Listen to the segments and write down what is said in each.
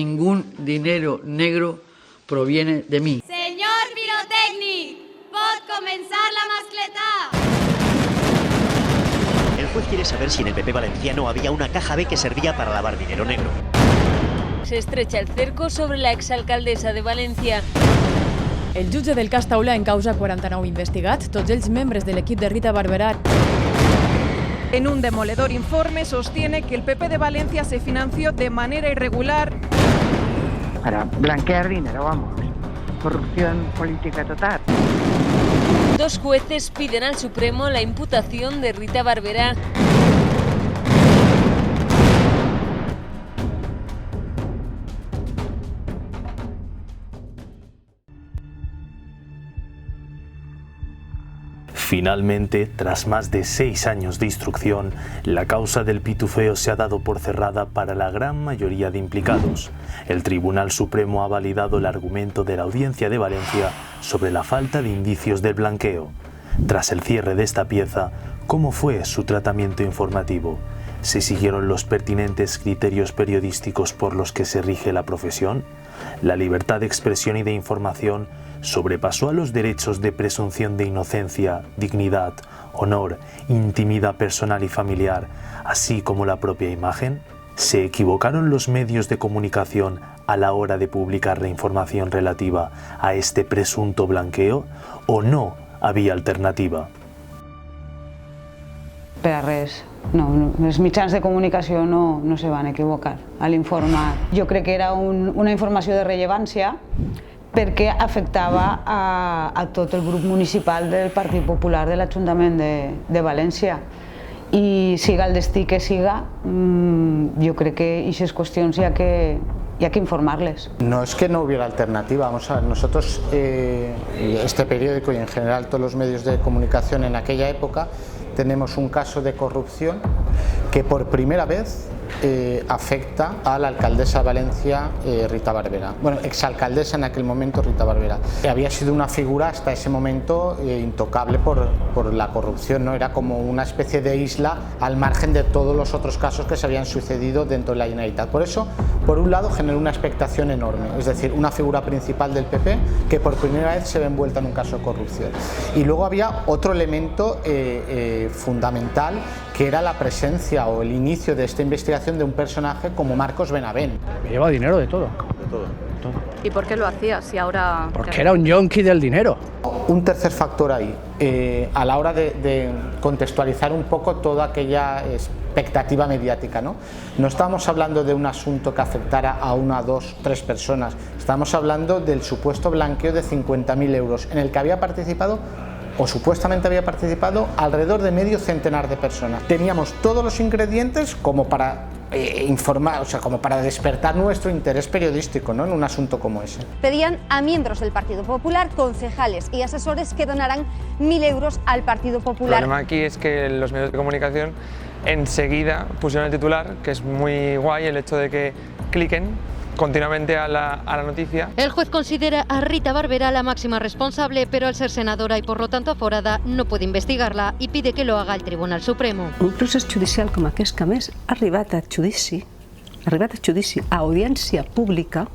ningún dinero negro proviene de mí. Senyor pirotècnic, pot començar la mascletà. El juez quiere saber si en el PP valenciano había una caja B que servía para lavar dinero negro. Se estrecha el cerco sobre la exalcaldessa de València. El jutge del cas Taula en causa 49 investigats, tots ells membres de l'equip de Rita Barberá. En un demoledor informe sostiene que el PP de Valencia se financió de manera irregular para blanquear dinero, vamos. Corrupción política total. Dos jueces piden al Supremo la imputación de Rita Barberá. Finalmente, tras más de 6 años de instrucción, la causa del pitufeo se ha dado por cerrada para la gran mayoría de implicados. El Tribunal Supremo ha validado el argumento de la Audiencia de Valencia sobre la falta de indicios del blanqueo. Tras el cierre de esta pieza, ¿cómo fue su tratamiento informativo? ¿Se siguieron los pertinentes criterios periodísticos por los que se rige la profesión? ¿La libertad de expresión y de información sobrepasó a los derechos de presunción de inocencia, dignidad, honor, intimidad personal y familiar, así como la propia imagen? ¿Se equivocaron los medios de comunicación a la hora de publicar la información relativa a este presunto blanqueo o no había alternativa? Per a res. No, els mitjans de comunicació no se van equivocar al informar. Jo crec que era una informació de rellevància perquè afectava a tot el grup municipal del Partit Popular de l'Ajuntament de València. I siga el destí que siga, jo crec que aquestes qüestions hi ha que informarles. No es que no hubiera alternativa, vamos a ver, nosotros, este periódico y en general todos los medios de comunicación en aquella época, tenemos un caso de corrupción que por primera vez afecta a la alcaldesa de Valencia, Rita Barberá. Bueno, exalcaldesa en aquel momento, Rita Barberá. Había sido una figura hasta ese momento intocable por la corrupción, ¿no? Era como una especie de isla al margen de todos los otros casos que se habían sucedido dentro de la Generalitat. Por eso, por un lado, generó una expectación enorme, es decir, una figura principal del PP que por primera vez se ve envuelta en un caso de corrupción. Y luego había otro elemento fundamental, que era la presencia o el inicio de esta investigación de un personaje como Marcos Benavent. Me lleva dinero de todo. De todo. ¿Y por qué lo hacía si ahora...? Porque era un yonki del dinero. Un tercer factor ahí, a la hora de contextualizar un poco toda aquella expectativa mediática, ¿no? No estábamos hablando de un asunto que afectara a 1, 2, 3 personas, estábamos hablando del supuesto blanqueo de 50.000 euros, en el que había participado o supuestamente había participado alrededor de medio centenar de personas. Teníamos todos los ingredientes como para informar, o sea, como para despertar nuestro interés periodístico, ¿no? En un asunto como ese. Pedían a miembros del Partido Popular, concejales y asesores que donaran 1.000 euros al Partido Popular. El problema aquí es que los medios de comunicación enseguida pusieron el titular, que es muy guay el hecho de que cliquen continuamente a la noticia. El juez considera a Rita Barberá la máxima responsable, pero al ser senadora y por lo tanto aforada no puede investigarla y pide que lo haga el Tribunal Supremo. Un procés judicial com aquest, que a més ha arribat a judici, a audiència pública,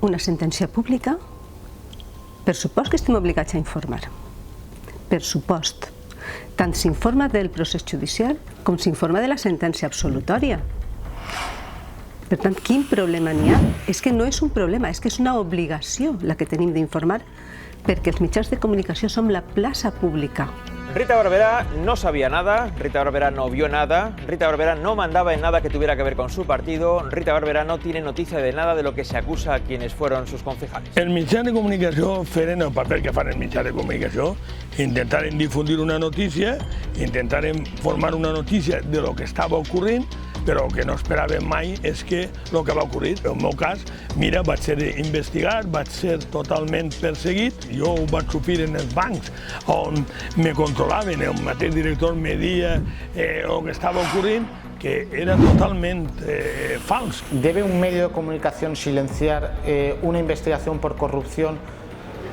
una sentència pública, per supost que estem obligats a informar. Per supost. Tant s'informa del procés judicial com s'informa de la sentència absolutòria. Per tant, quin problema n'hi ha? És que no és un problema, és que és una obligació la que tenim d'informar, perquè els mitjans de comunicació som la plaça pública. Rita Barberá no sabía nada, Rita Barberá no vio nada, Rita Barberá no mandaba en nada que tuviera que ver con su partido, Rita Barberá no tiene noticia de nada de lo que se acusa a quienes fueron sus concejales. Els mitjans de comunicació feren el paper que fan els mitjans de comunicació, intentaren difundir una notícia, intentaren formar una notícia de lo que estava ocorrent, però el que no esperàvem mai és que el que va ocorrir. En el meu cas, mira, vaig ser investigat, vaig ser totalment perseguit, jo ho vaig sofrir en els bancs on me controlaven, el mateix director me dia el que estava ocorrent, que era totalmente falso. ¿Debe un medio de comunicación silenciar una investigación por corrupción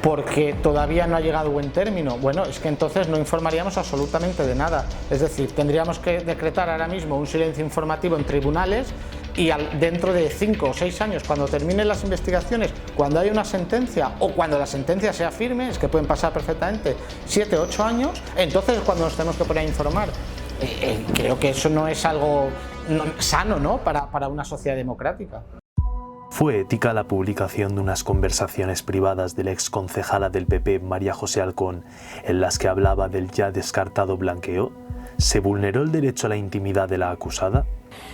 porque todavía no ha llegado buen término. Bueno, es que entonces no informaríamos absolutamente de nada. Es decir, tendríamos que decretar ahora mismo un silencio informativo en tribunales y dentro de 5 o 6 años, cuando terminen las investigaciones, cuando haya una sentencia o cuando la sentencia sea firme, es que pueden pasar perfectamente 7 o 8 años, entonces es cuando nos tenemos que poner a informar. Creo que eso no es algo sano, ¿no?, para una sociedad democrática. Fue ética la publicación de unas conversaciones privadas de la exconcejala del PP, María José Alcón, en las que hablaba del ya descartado blanqueo. ¿Se vulneró el derecho a la intimidad de la acusada?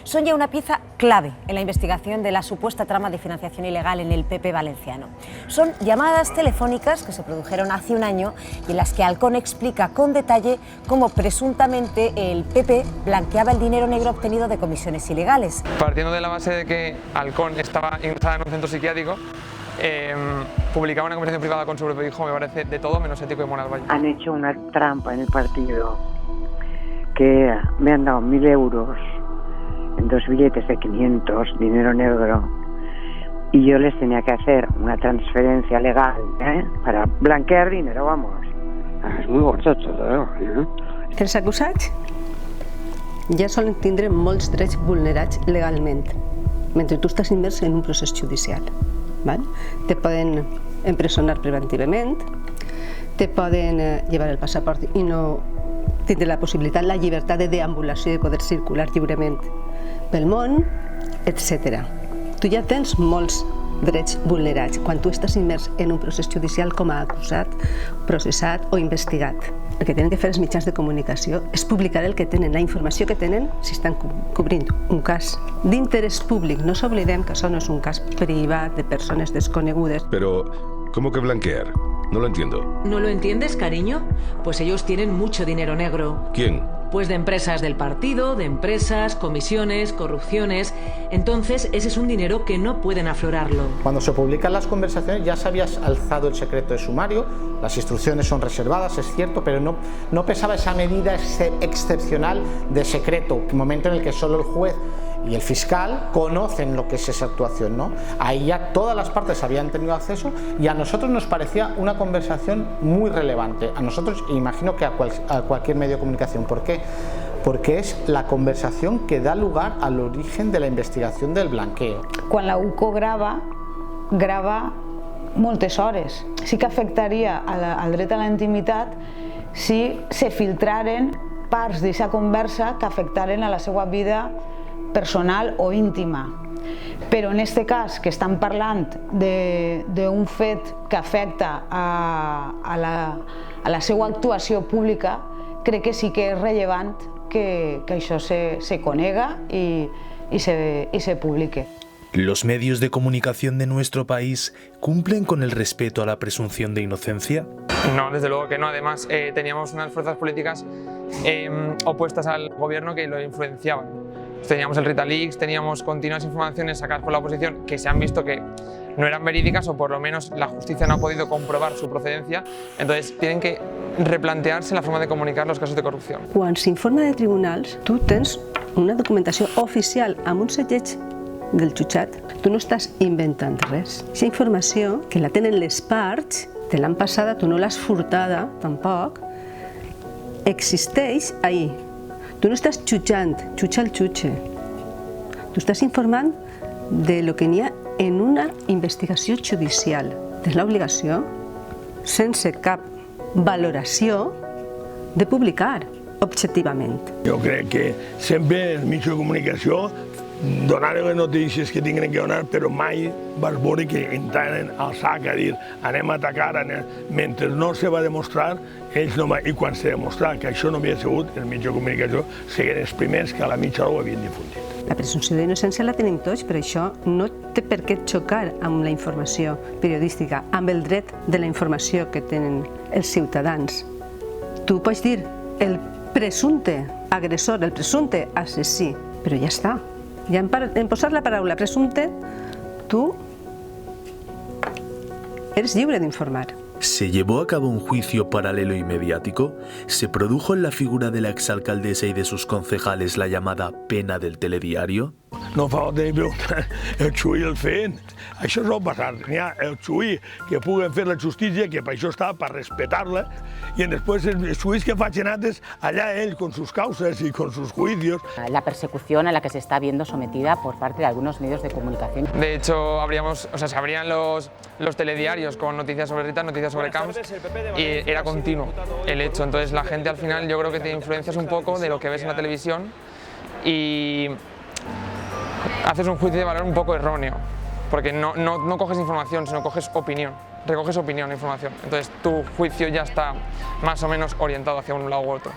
Son ya una pieza clave en la investigación de la supuesta trama de financiación ilegal en el PP valenciano. Son llamadas telefónicas que se produjeron hace un año y en las que Alcón explica con detalle cómo presuntamente el PP blanqueaba el dinero negro obtenido de comisiones ilegales. Partiendo de la base de que Alcón estaba ingresada en un centro psiquiátrico, publicaba una conversación privada con su propio hijo, me parece de todo menos ético y moral. Vaya. Han hecho una trampa en el partido, que me han dado 1.000 euros en 2 billetes de 500, dinero negro, y yo les tenía que hacer una transferencia legal para blanquear dinero, vamos. És molt gordo tot, Els acusats ja solen tindre molts drets vulnerats legalment, mentre tu estàs immers en un procés judicial. ¿Vale? Te poden empresonar preventivament, te poden llevar el passaport i no tindre la possibilitat, la llibertat de deambulació i de poder circular lliurement pel món, etc. Tu ja tens molts drets vulnerats quan tu estàs immers en un procés judicial com a acusat, processat o investigat. El que tenen que fer els mitjans de comunicació és publicar el que tenen, la informació que tenen, si estan cobrint un cas d'interès públic. No s'oblidem que això no és un cas privat de persones desconegudes. Pero, ¿cómo que blanquear? No lo entiendo. ¿No lo entiendes, cariño? Pues ellos tienen mucho dinero negro. ¿Quién? Pues de empresas del partido, de empresas, comisiones, corrupciones. Entonces, ese es un dinero que no pueden aflorarlo. Cuando se publican las conversaciones ya se había alzado el secreto de sumario, las instrucciones son reservadas, es cierto, pero no pesaba esa medida excepcional de secreto, momento en el que solo el juez y el fiscal conocen lo que es esa actuación, ¿no? Ahí ya todas las partes habían tenido acceso y a nosotros nos parecía una conversación muy relevante. A nosotros, e imagino que a cualquier medio de comunicación. ¿Por qué? Porque es la conversación que da lugar al origen de la investigación del blanqueo. Quan la UCO grava moltes hores. Sí que afectaria al dret a la intimitat si se filtraren parts d'aquesta conversa que afectaren a la seva vida personal o íntima. Però en aquest cas, que estan parlant d'un fet que afecta a la seva actuació pública, crec que sí que és rellevant que això se conega i se publique. ¿Los medios de comunicación de nuestro país cumplen con el respeto a la presunción de inocencia? No, desde luego que no. Además, teníamos unas fuerzas políticas opuestas al gobierno que lo influenciaban. Teníamos el Rita Leaks, teníamos continuas informaciones sacadas por la oposición que se han visto que no eran verídicas o por lo menos la justicia no ha podido comprobar su procedencia. Entonces tienen que replantearse la forma de comunicar los casos de corrupción. Quan s'informa de tribunals, tu tens una documentació oficial amb un setgeig del jutjat. Tu no estàs inventant res. Aquesta informació, que la tenen les parts, te l'han passada, tu no l'has furtada, tampoc, existeix ahí. Tu no estàs jutjant, jutja el jutge. Tu estàs informant de lo que n'hi ha en una investigació judicial. Tens l'obligació, sense cap valoració, de publicar objectivament. Jo crec que sempre els mitjans de comunicació donaran les notícies que tinguin que donar, però mai vas veure que entraren al sac a dir anem a atacar, mentre no se va demostrar, ells no van, i quan se demostrar que això no havia sigut, els mitjans de comunicació serien els primers que a la mitja hora ho havien difundit. La presumpció d'innocència la tenim tots, però això no té per què xocar amb la informació periodística, amb el dret de la informació que tenen els ciutadans. Tu pots dir el presumpte agressor, el presumpte assassí, però ja està. Ja en posar la paraula presumpte, tú eres libre de informar. ¿Se llevó a cabo un juicio paralelo y mediático? ¿Se produjo en la figura de la exalcaldesa y de sus concejales la llamada pena del telediario? No fa falta ni preguntar el xuí el fent. Això sol passar. N'hi ha el xuí que puguen fer la justícia, que per això està, per respetar-la, y después els xuís que facin altres, allá él con sus causas y con sus juicios. La persecución a la que se está viendo sometida por parte de algunos medios de comunicación. De hecho, se abrían los telediarios con noticias sobre Rita, noticias sobre Camps, y era continuo el hecho. Entonces la gente al final yo creo que te influencias un poco de lo que ves en la televisión y haces un juicio de valor un poco erróneo, porque no coges información, sino coges opinión, recoges opinión e información. Entonces tu juicio ya está más o menos orientado hacia un lado u otro.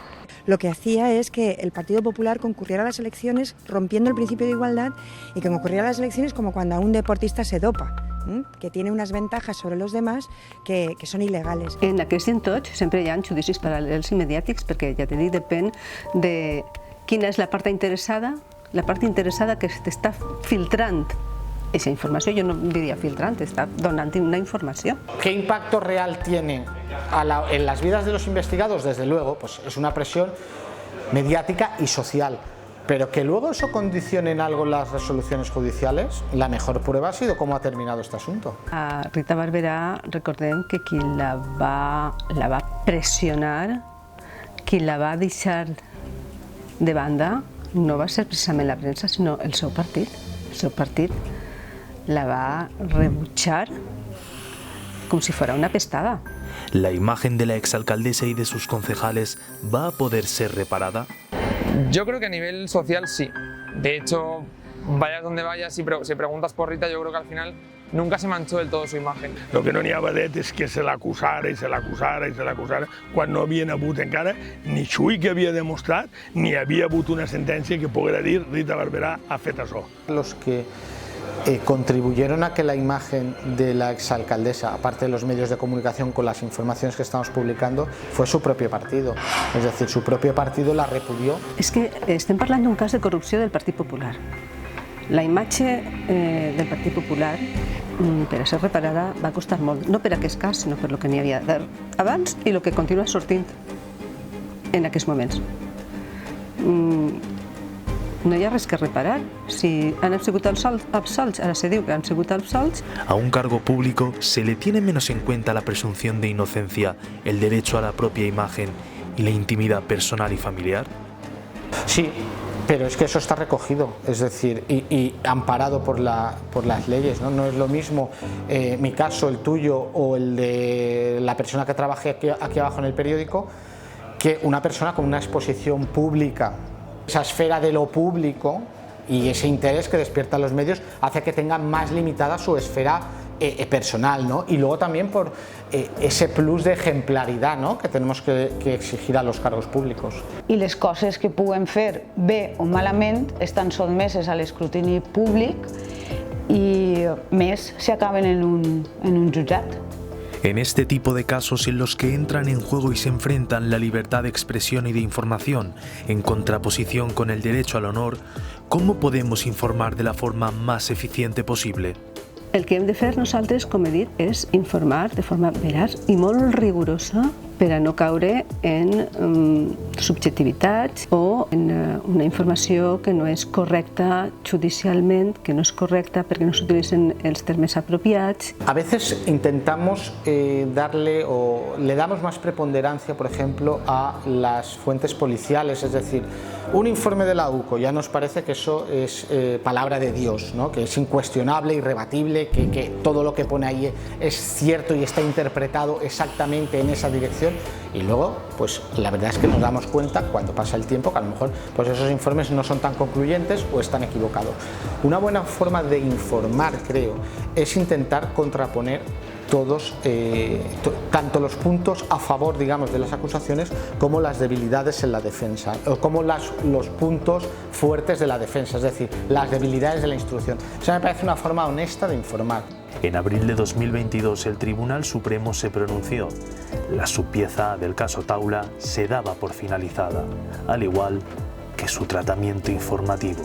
Lo que hacía es que el Partido Popular concurriera a las elecciones rompiendo el principio de igualdad y que concurriera a las elecciones como cuando a un deportista se dopa, que tiene unas ventajas sobre los demás que son ilegales. En aquests entorns sempre hi ha judicis paral·lels i mediàtics perquè, ja t'he dit, depèn de quina és la part interessada que t'està filtrant esa información. Yo no diría filtrante, está donando una información. ¿Qué impacto real tiene en las vidas de los investigados? Desde luego, pues es una presión mediática y social. Pero que luego eso condicione en algo las resoluciones judiciales, la mejor prueba ha sido cómo ha terminado este asunto. A Rita Barberà, recordem que qui la va pressionar, qui la va deixar de banda, no va ser precisament la premsa, sinó el seu partit. El seu partit la va rebutjar como si fuera una pestada. ¿La imagen de la exalcaldesa y de sus concejales va a poder ser reparada? Yo creo que a nivel social sí. De hecho, vayas donde vayas, si preguntas por Rita, yo creo que al final nunca se manchó del todo su imagen. Lo que no n'hi ha vedet és que se l'acusara i se l'acusara i se l'acusara quan no havien hagut encara ni xuí que havia demostrat ni havia hagut una sentència que poguera dir Rita Barberà ha fet això. Los que contribuyeron a que la imagen de la exalcaldesa, aparte de los medios de comunicación con las informaciones que estamos publicando, fue su propio partido. Es decir, su propio partido la repudió. És que estem parlant d'un cas de corrupció del Partit Popular. La imatge del Partit Popular, per a ser reparada, va costar molt, no per aquest cas, sinó per el que n'hi havia abans i el que continua sortint en aquests moments. No hi ha res que reparar. Si han sigut absolts, ara se diu que han sigut absolts. A un cargo público se le tiene menos en cuenta la presunción de inocencia, el derecho a la propia imagen y la intimidad personal y familiar. Sí, pero es que eso está recogido, es decir, y amparado por las leyes, ¿no? No es lo mismo mi caso, el tuyo o el de la persona que trabaje aquí abajo en el periódico, que una persona con una exposición pública. Esa esfera de lo público y ese interés que despiertan los medios hace que tengan más limitada su esfera personal, ¿no? Y luego también por ese plus de ejemplaridad, ¿no?, que tenemos que exigir a los cargos públicos. I les coses que puguem fer bé o malament estan sotmeses a l'escrutini públic i més si acaben en un jutjat. En este tipo de casos en los que entran en juego y se enfrentan la libertad de expresión y de información en contraposición con el derecho al honor, ¿cómo podemos informar de la forma más eficiente posible? El que hem de fer nosaltres, com he dit, és informar de forma veraç i molt rigorosa per a no caure en subjectivitats o en una informació que no és correcta judicialment, que no és correcta perquè no s'utilitzen els termes apropiats. A veces intentamos le damos más preponderancia, por ejemplo, a las fuentes policiales, es decir, un informe de la UCO, ya nos parece que eso es palabra de Dios, ¿no?, que es incuestionable, irrebatible, que todo lo que pone ahí es cierto y está interpretado exactamente en esa dirección, y luego pues la verdad es que nos damos cuenta cuando pasa el tiempo que a lo mejor pues esos informes no son tan concluyentes o están equivocados. Una buena forma de informar, creo, es intentar contraponer todos, tanto los puntos a favor, digamos, de las acusaciones como las debilidades en la defensa, o como los puntos fuertes de la defensa, es decir, las debilidades de la instrucción. Eso me parece una forma honesta de informar. En abril de 2022 el Tribunal Supremo se pronunció. La subpieza del caso Taula se daba por finalizada, al igual que su tratamiento informativo.